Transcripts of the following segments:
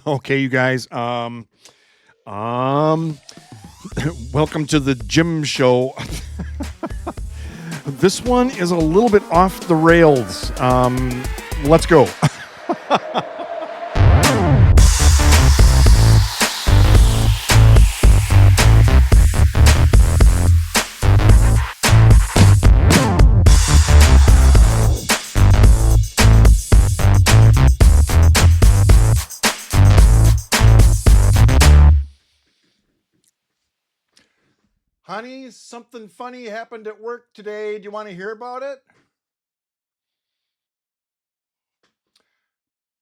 Okay, you guys. Welcome to the Gym Show. This one is a little bit off the rails. Let's go. Honey, something funny happened at work today. Do you want to hear about it?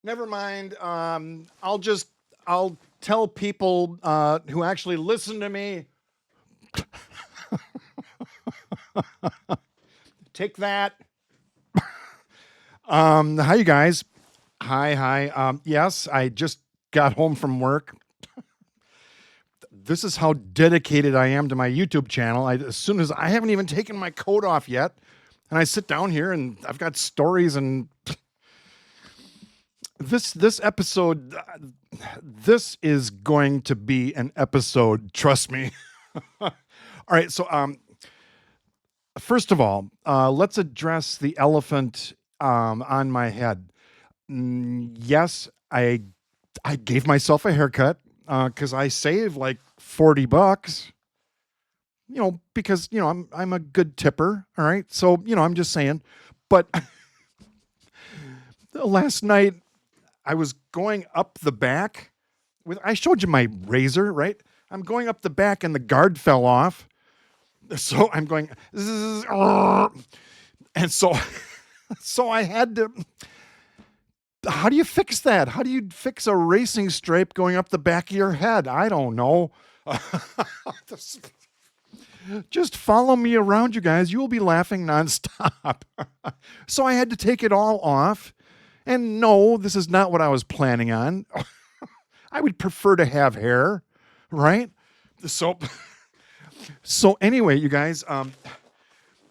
Never mind. I'll tell people who actually listen to me. Take that. Hi, you guys. Hi. Yes, I just got home from work. This is how dedicated I am to my YouTube channel. As soon as I haven't even taken my coat off yet, and I sit down here and I've got stories and this episode, this is going to be an episode. Trust me. All right, so first of all, let's address the elephant on my head. Yes, I gave myself a haircut because I saved like $40. Because I'm a good tipper. All right, so I'm just saying. But last night I was going up the back with. I showed you my razor, right? I'm going up the back and the guard fell off. So I'm going, and so so I had to. How do you fix that? How do you fix a racing stripe going up the back of your head? I don't know. Just follow me around, you guys. You will be laughing nonstop. So I had to take it all off. And no, this is not what I was planning on. I would prefer to have hair, right? So, so anyway, you guys,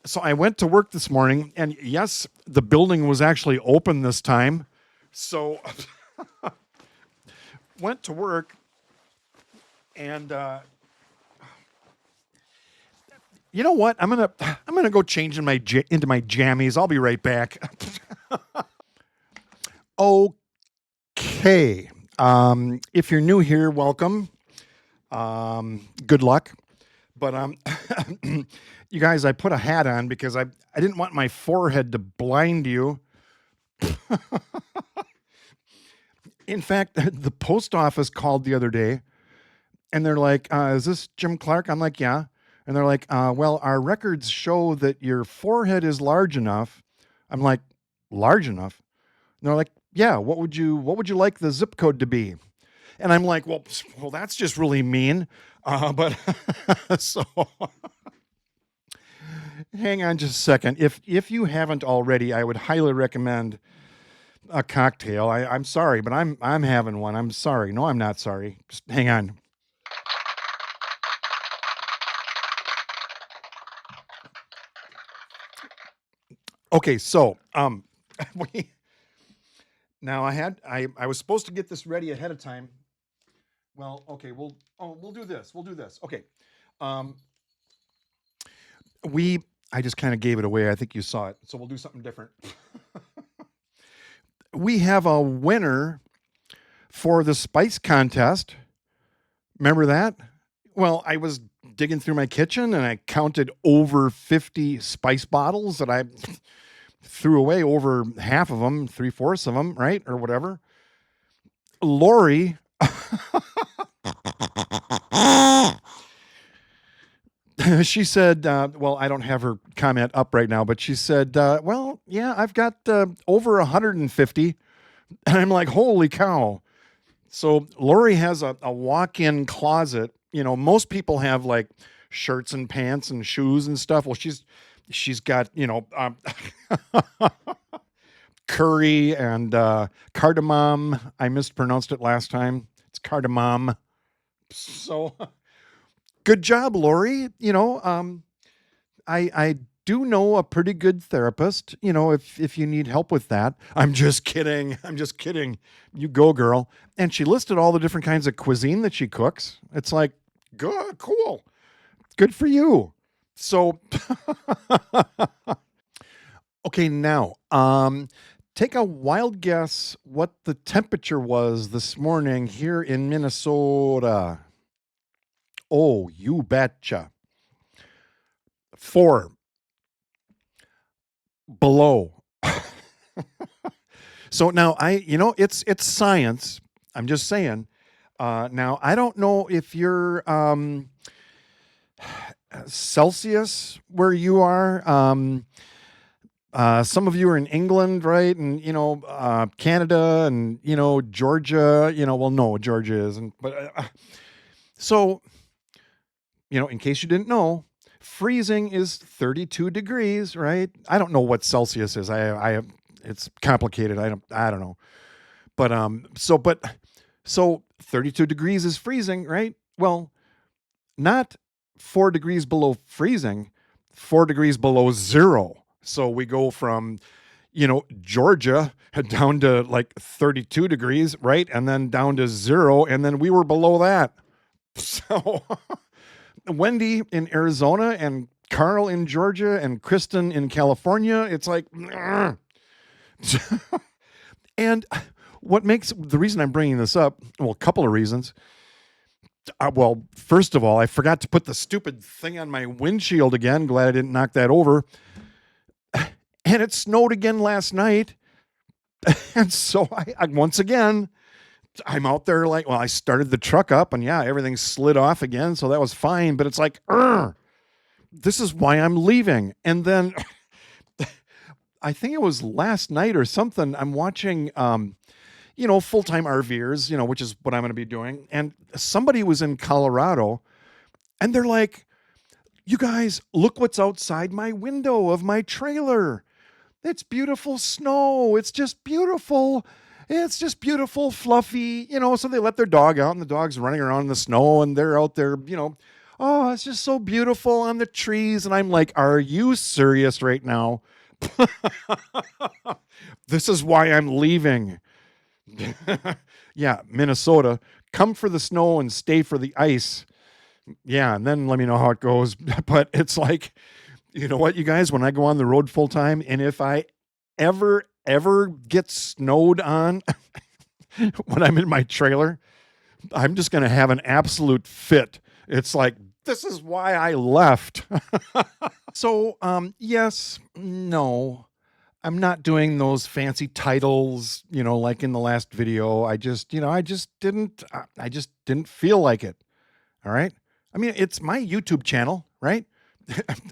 so I went to work this morning, and yes, the building was actually open this time. So went to work, and you know what? I'm gonna go change into my jammies. I'll be right back. Okay. If you're new here, welcome. Good luck. But you guys, I put a hat on because I didn't want my forehead to blind you. In fact, the post office called the other day, and they're like, "Is this Jim Clark?" I'm like, "Yeah." And they're like, "Well, our records show that your forehead is large enough." I'm like, "Large enough?" And they're like, "Yeah. What would you like the zip code to be?" And I'm like, "Well, that's just really mean." But so hang on just a second. If you haven't already, I would highly recommend a cocktail. I'm sorry, but I'm having one. I'm sorry. No, I'm not sorry. Just hang on. Okay, so we now I was supposed to get this ready ahead of time. Well, okay, we'll do this. We'll do this. Okay. Um we I just kind of gave it away. I think you saw it. So we'll do something different. We have a winner for the spice contest. Remember that? Well, I was digging through my kitchen and I counted over 50 spice bottles that I threw away, over half of them, three-fourths of them, right? Or whatever. Lori, she said, well, I don't have her comment up right now, but she said, well, yeah, I've got over 150. And I'm like, holy cow. So Lori has a walk-in closet. Most people have like shirts and pants and shoes and stuff. Well, she's got curry and cardamom. I mispronounced it last time. It's cardamom. So good job, Lori. I do know a pretty good therapist, if you need help with that. I'm just kidding. I'm just kidding. You go, girl. And she listed all the different kinds of cuisine that she cooks. It's like, good, cool. Good for you. So, okay, now, take a wild guess what the temperature was this morning here in Minnesota. Oh, you betcha. 4 below. So now it's science. I'm just saying. Now I don't know if you're Celsius where you are. Some of you are in England, right? And Canada and Georgia. Well, no, Georgia isn't. But so in case you didn't know, freezing is 32 degrees, right? I don't know what Celsius is. It's complicated. I don't know. But so 32 degrees is freezing, right? Well, not 4 degrees below freezing, 4 degrees below zero. So we go from Georgia down to like 32 degrees, right? And then down to zero, and then we were below that. So Wendy in Arizona and Carl in Georgia and Kristen in California, it's like, and what makes the reason I'm bringing this up, well, a couple of reasons. Well, first of all, I forgot to put the stupid thing on my windshield again. Glad I didn't knock that over. And it snowed again last night. And so I once again, I'm out there like, well, I started the truck up and yeah, everything slid off again. So that was fine. But it's like, this is why I'm leaving. And then I think it was last night or something. I'm watching, full-time RVers, which is what I'm going to be doing. And somebody was in Colorado and they're like, you guys, look what's outside my window of my trailer. It's beautiful snow. It's just beautiful. It's just beautiful, fluffy, so they let their dog out and the dog's running around in the snow and they're out there, oh, it's just so beautiful on the trees. And I'm like, are you serious right now? This is why I'm leaving. Yeah, Minnesota, come for the snow and stay for the ice. Yeah, and then let me know how it goes. But it's like, you know what, you guys, when I go on the road full time, and if I ever get snowed on when I'm in my trailer, I'm just going to have an absolute fit. It's like, this is why I left. So, yes, no, I'm not doing those fancy titles, like in the last video. I just didn't feel like it. All right. I mean, it's my YouTube channel, right?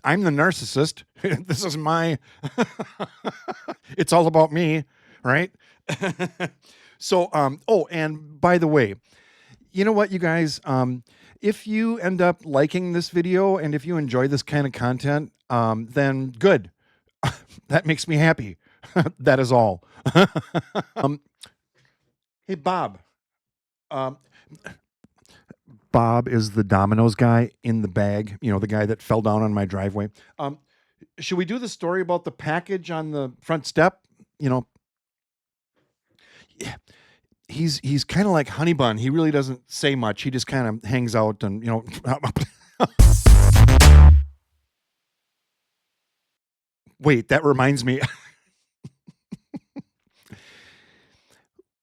I'm the narcissist. This is it's all about me, right? So, oh, and by the way, you know what, you guys, if you end up liking this video and if you enjoy this kind of content, then good. That makes me happy. That is all. Hey, Bob. Um, Bob is the Domino's guy in the bag, the guy that fell down on my driveway. Should we do the story about the package on the front step? Yeah, he's kind of like Honey Bun. He really doesn't say much. He just kind of hangs out and, Wait, that reminds me.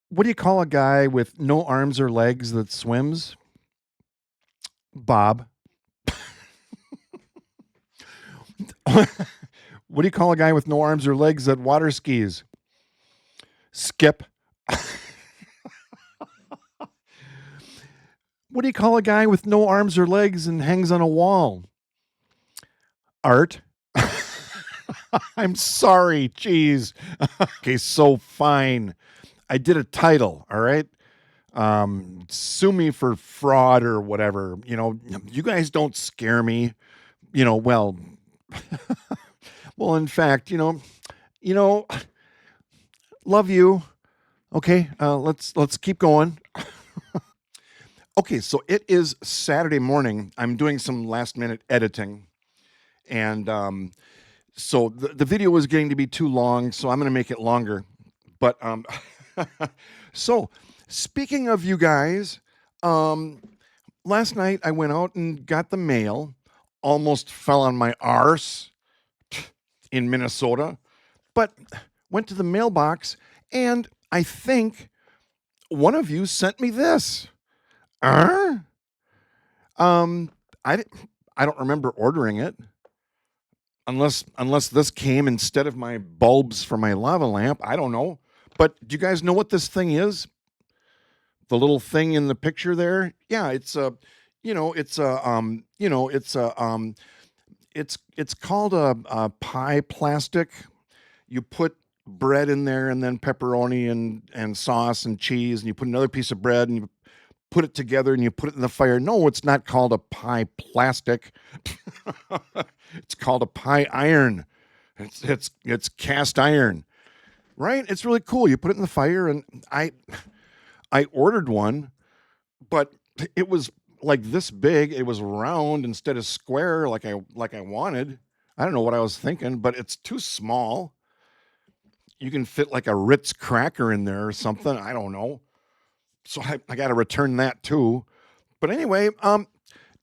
What do you call a guy with no arms or legs that swims? Bob. What do you call a guy with no arms or legs that water skis? Skip. What do you call a guy with no arms or legs and hangs on a wall? Art. I'm sorry. Jeez. Okay, so fine. I did a title, all right? Sue me for fraud or whatever. You guys don't scare me. Well, well, in fact, love you. Okay, let's keep going. Okay, so it is Saturday morning. I'm doing some last minute editing, and So the video was getting to be too long, so I'm going to make it longer. But so speaking of you guys, um, last night I went out and got the mail. Almost fell on my arse in Minnesota, but went to the mailbox and I think one of you sent me this. Uh? Um, I di- I don't remember ordering it unless this came instead of my bulbs for my lava lamp. I don't know. But do you guys know what this thing is? The little thing in the picture there? Yeah, it's a it's a it's called a pie plastic. You put bread in there and then pepperoni and sauce and cheese, and you put another piece of bread and you put it together and you put it in the fire. No, it's not called a pie plastic. It's called a pie iron. It's cast iron, right? It's really cool. You put it in the fire, and I ordered one, but it was like this big. It was round instead of square, like I wanted. I don't know what I was thinking, but it's too small. You can fit like a Ritz cracker in there or something. I don't know. So I got to return that too. But anyway,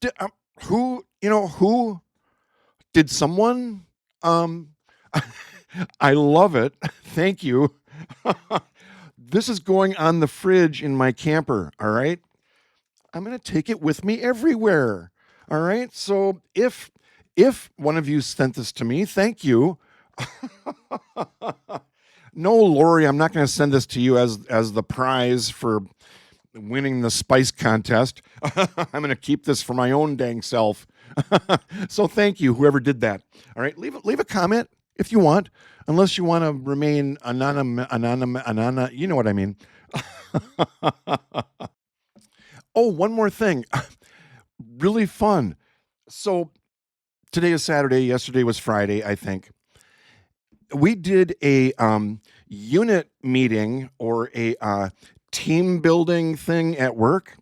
did, who did someone? Um, I love it. Thank you. This is going on the fridge in my camper. All right. I'm going to take it with me everywhere. All right. So if one of you sent this to me, thank you. No, Lori, I'm not going to send this to you as the prize for winning the spice contest. I'm going to keep this for my own dang self. So thank you, whoever did that. All right, leave a comment if you want, unless you want to remain anonymous. You know what I mean. Oh, one more thing, really fun. So today is Saturday. Yesterday was Friday, I think. We did a unit meeting or a team building thing at work,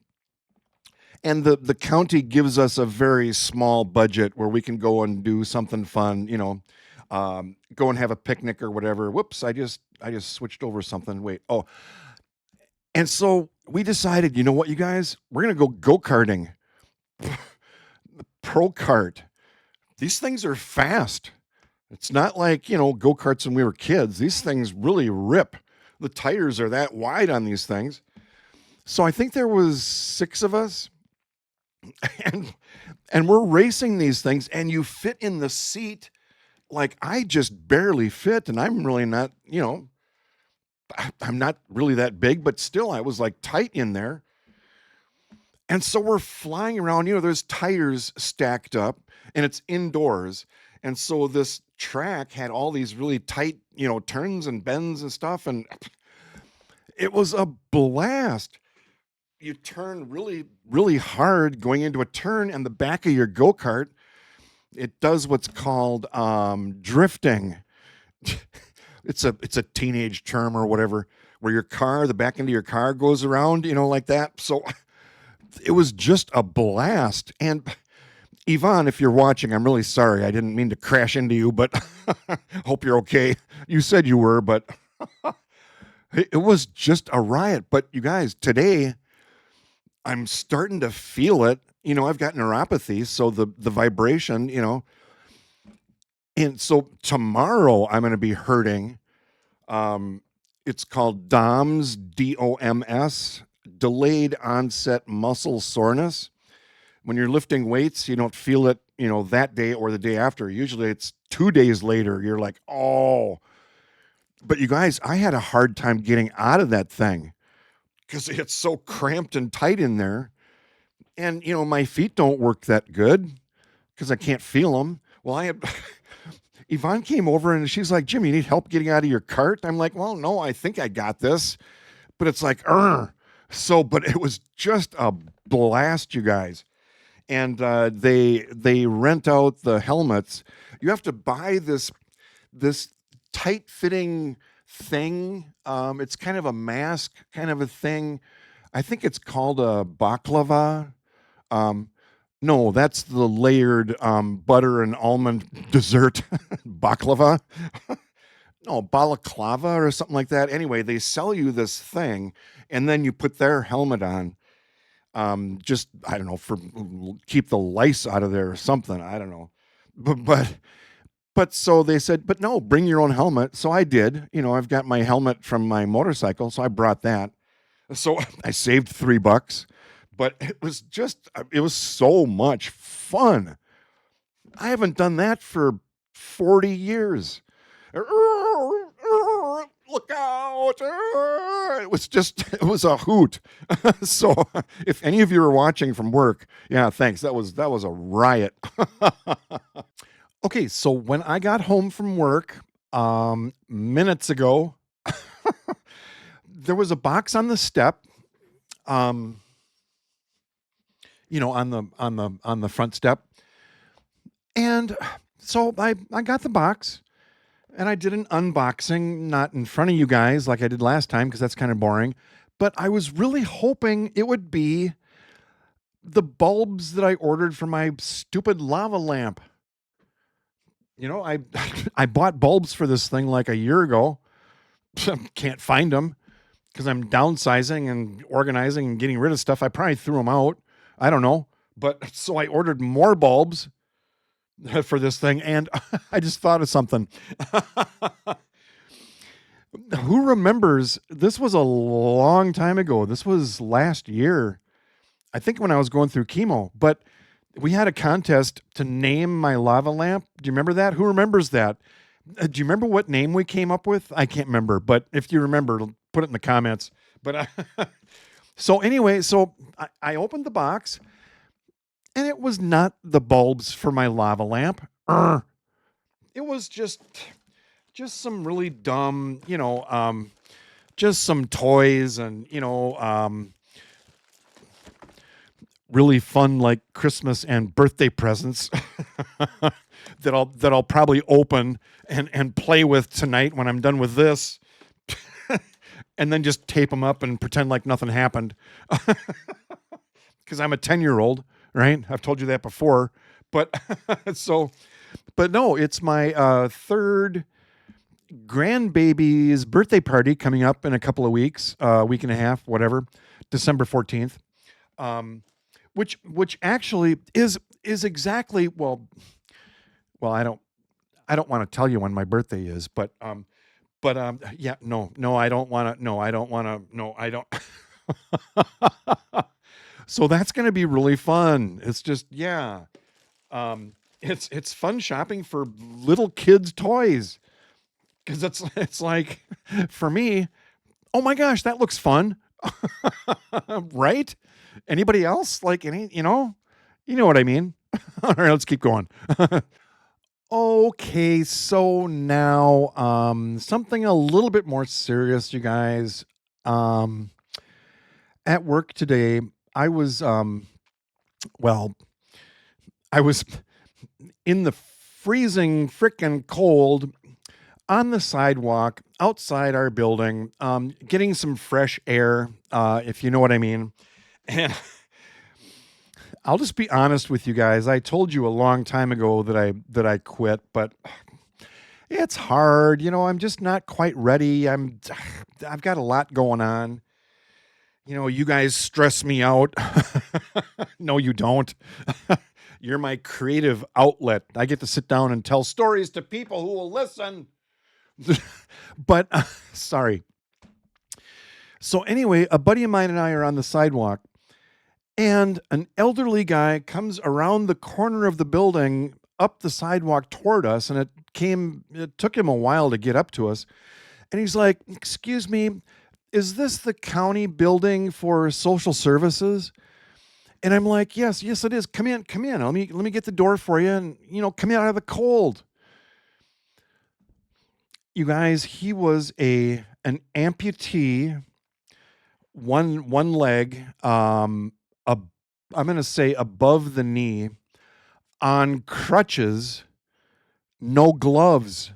and the county gives us a very small budget where we can go and do something fun, go and have a picnic or whatever. Whoops, I just switched over something. Wait. Oh, and so we decided, you know what, you guys, we're gonna go karting. Pro kart. These things are fast. It's not like, go karts when we were kids. These things really rip. The tires are that wide on these things. So I think there was 6 of us, and we're racing these things, and you fit in the seat. Like, I just barely fit, and I'm really not, I'm not really that big, but still I was like tight in there. And so we're flying around, there's tires stacked up, and it's indoors. And so this track had all these really tight, turns and bends and stuff, and it was a blast. You turn really, really hard going into a turn, and the back of your go-kart, it does what's called drifting. It's a teenage term or whatever, where the back end of your car goes around, like that. So it was just a blast. And Yvonne, if you're watching, I'm really sorry. I didn't mean to crash into you, but hope you're okay. You said you were, but it was just a riot. But you guys, today I'm starting to feel it. I've got neuropathy, so the vibration, and so tomorrow I'm going to be hurting. It's called DOMS, DOMS, delayed onset muscle soreness. When you're lifting weights, you don't feel it, that day or the day after. Usually it's 2 days later. You're like, oh. But you guys, I had a hard time getting out of that thing because it's so cramped and tight in there. And, my feet don't work that good because I can't feel them. Well, Yvonne came over and she's like, Jim, you need help getting out of your cart? I'm like, well, no, I think I got this. But it's like, so, but it was just a blast, you guys. And they rent out the helmets. You have to buy this tight fitting thing. It's kind of a mask kind of a thing. I think it's called a baklava. Um, No, that's the layered butter and almond dessert baklava. No, balaclava or something like that. Anyway, they sell you this thing, and then you put their helmet on. Just I don't know for keep the lice out of there or something. I don't know, but so they said, but no, bring your own helmet. So I did. I've got my helmet from my motorcycle, so I brought that. So I saved $3, but it was so much fun. I haven't done that for 40 years. Look out. It was a hoot. So if any of you are watching from work, yeah, thanks. That was a riot. Okay, so when I got home from work, minutes ago, there was a box on the step, um, on the front step. And so I got the box and I did an unboxing, not in front of you guys like I did last time, because that's kind of boring. But I was really hoping it would be the bulbs that I ordered for my stupid lava lamp. I I bought bulbs for this thing like a year ago. Can't find them because I'm downsizing and organizing and getting rid of stuff. I probably threw them out. I don't know. But so I ordered more bulbs for this thing, and I just thought of something. Who remembers? This was a long time ago. This was last year. I think when I was going through chemo, but we had a contest to name my lava lamp. Do you remember that? Who remembers that? Do you remember what name we came up with? I can't remember, but if you remember, put it in the comments. But so anyway, I opened the box, and it was not the bulbs for my lava lamp. It was just some really dumb, just some toys and really fun like Christmas and birthday presents that I'll probably open and play with tonight when I'm done with this. And then just tape them up and pretend like nothing happened. Because I'm a 10-year-old, right? I've told you that before. But but no, it's my third grandbaby's birthday party coming up in a couple of weeks, week and a half, whatever, December 14th. Which actually is exactly I don't want to tell you when my birthday is, but yeah, no, I don't want to, no, I don't. So that's going to be really fun. It's just, yeah. It's fun shopping for little kids' toys. Cause it's like, for me, oh my gosh, that looks fun. Right? Anybody else? Like you know what I mean? All right, let's keep going. Okay, so now something a little bit more serious, you guys. Um at work today, I was well, I was in the freezing frickin' cold on the sidewalk outside our building, getting some fresh air, if you know what I mean. And I'll just be honest with you guys. I told you a long time ago that I quit, but it's hard. I'm just not quite ready. I've got a lot going on. You guys stress me out. No, you don't. You're my creative outlet. I get to sit down and tell stories to people who will listen. But sorry. So anyway, a buddy of mine and I are on the sidewalk, and an elderly guy comes around the corner of the building up the sidewalk toward us, and it took him a while to get up to us. And he's like, "Excuse me, is this the county building for social services?" And I'm like, yes, it is. Come in. Let me get the door for you, and come out of the cold. You guys, he was an amputee, one leg, a, I'm gonna say above the knee, on crutches, no gloves.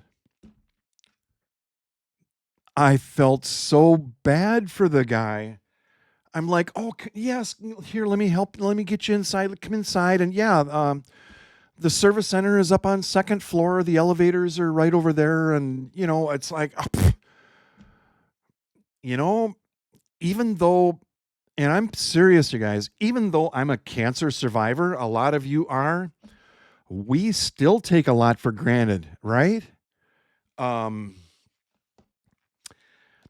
I felt so bad for the guy. I'm like, oh, yes, here, let me help. Let me get you inside. Come inside. And yeah, the service center is up on second floor. The elevators are right over there. And, it's like, you know, even though, and I'm serious, you guys, even though I'm a cancer survivor, a lot of you are, we still take a lot for granted, right? Um,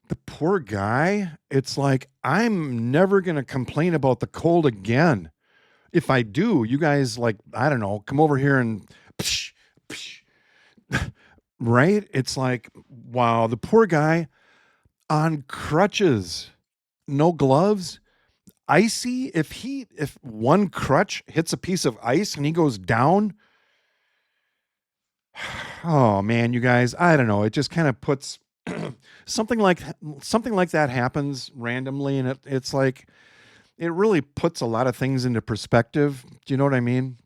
the poor guy, it's like, I'm never going to complain about the cold again. If I do, you guys, like, I don't know, come over here and psh, psh, right? It's like, wow, the poor guy on crutches, no gloves, icy. If one crutch hits a piece of ice and he goes down, oh man, you guys, I don't know. It just kind of puts something like something like that happens randomly, and it's like it really puts a lot of things into perspective. Do you know what I mean?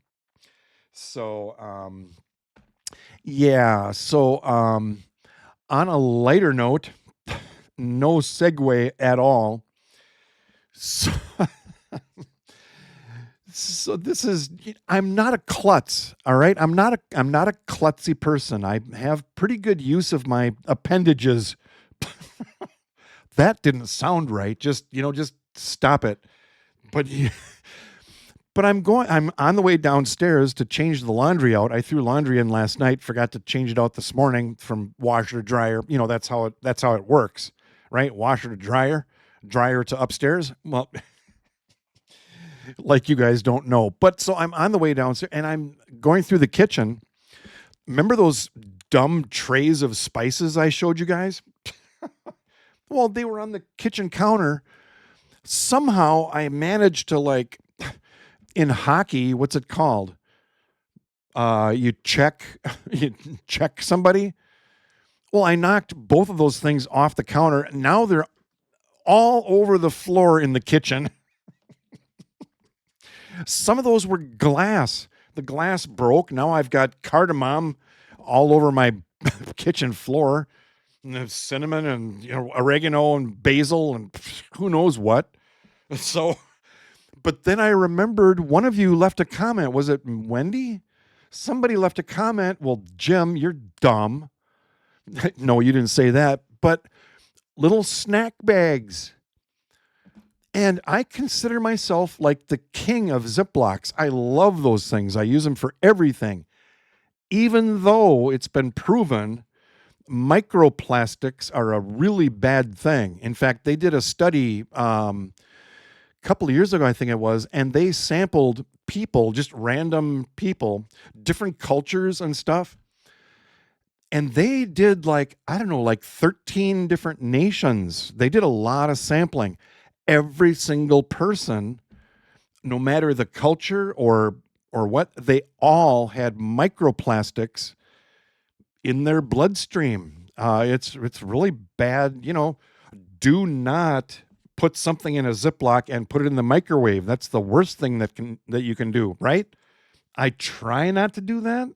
So, yeah. So, on a lighter note, no segue at all. So, so this is I'm not a klutz, all right? I'm not a klutzy person. I have pretty good use of my appendages. That didn't sound right. Just stop it. But but I'm on the way downstairs to change the laundry out. I threw laundry in last night, forgot to change it out this morning from washer to dryer. That's how it works, right? Washer to dryer, dryer to upstairs. Well, like you guys don't know. But so I'm on the way downstairs and I'm going through the kitchen. Remember those dumb trays of spices I showed you guys? Well, they were on the kitchen counter. Somehow I managed to, like, in hockey, what's it called? You check you check somebody. Well, I knocked both of those things off the counter. Now they're all over the floor in the kitchen. Some of those were glass. The glass broke. Now I've got cardamom all over my kitchen floor, and cinnamon and oregano and basil and who knows what. So, but then I remembered one of you left a comment. Was it Wendy? Somebody left a comment. Well, Jim, you're dumb. No, you didn't say that. But little snack bags. And I consider myself like the king of Ziplocs. I love those things. I use them for everything. Even though it's been proven microplastics are a really bad thing. In fact, they did a study a couple of years ago, I think it was, and they sampled people, just random people, different cultures and stuff. And they did, like, I don't know, like 13 different nations. They did a lot of sampling. Every single person, no matter the culture or what, they all had microplastics in their bloodstream. It's really bad. Do not put something in a Ziploc and put it in the microwave. That's the worst thing that you can do, right? I try not to do that,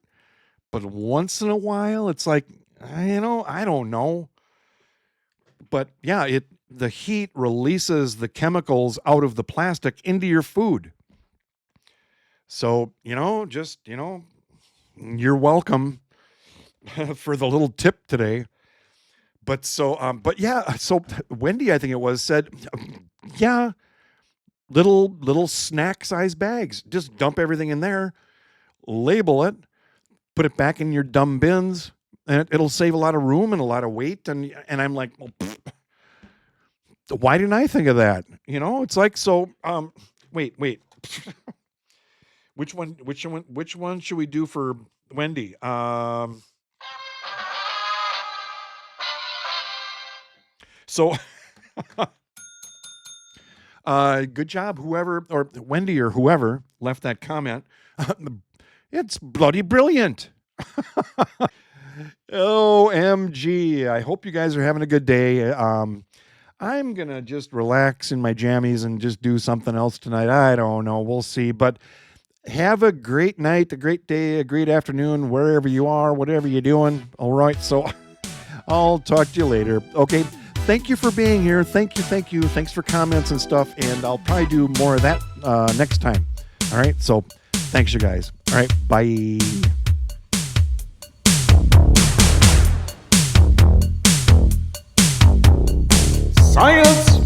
but once in a while, it's like, I don't know. But yeah, the heat releases the chemicals out of the plastic into your food. So, you're welcome for the little tip today. But but yeah, so Wendy, I think it was, said, yeah, little snack size bags. Just dump everything in there, label it, put it back in your dumb bins, and it'll save a lot of room and a lot of weight. And I'm like, well, why didn't I think of that? It's like, so, wait. Which one should we do for Wendy? So, good job, whoever, or Wendy or whoever left that comment. It's bloody brilliant. OMG. I hope you guys are having a good day. I'm going to just relax in my jammies and just do something else tonight. I don't know. We'll see. But have a great night, a great day, a great afternoon, wherever you are, whatever you're doing. All right. So I'll talk to you later. Okay. thank you for being here. Thank you. Thanks for comments and stuff. And I'll probably do more of that next time. All right. So thanks, you guys. All right. Bye. Science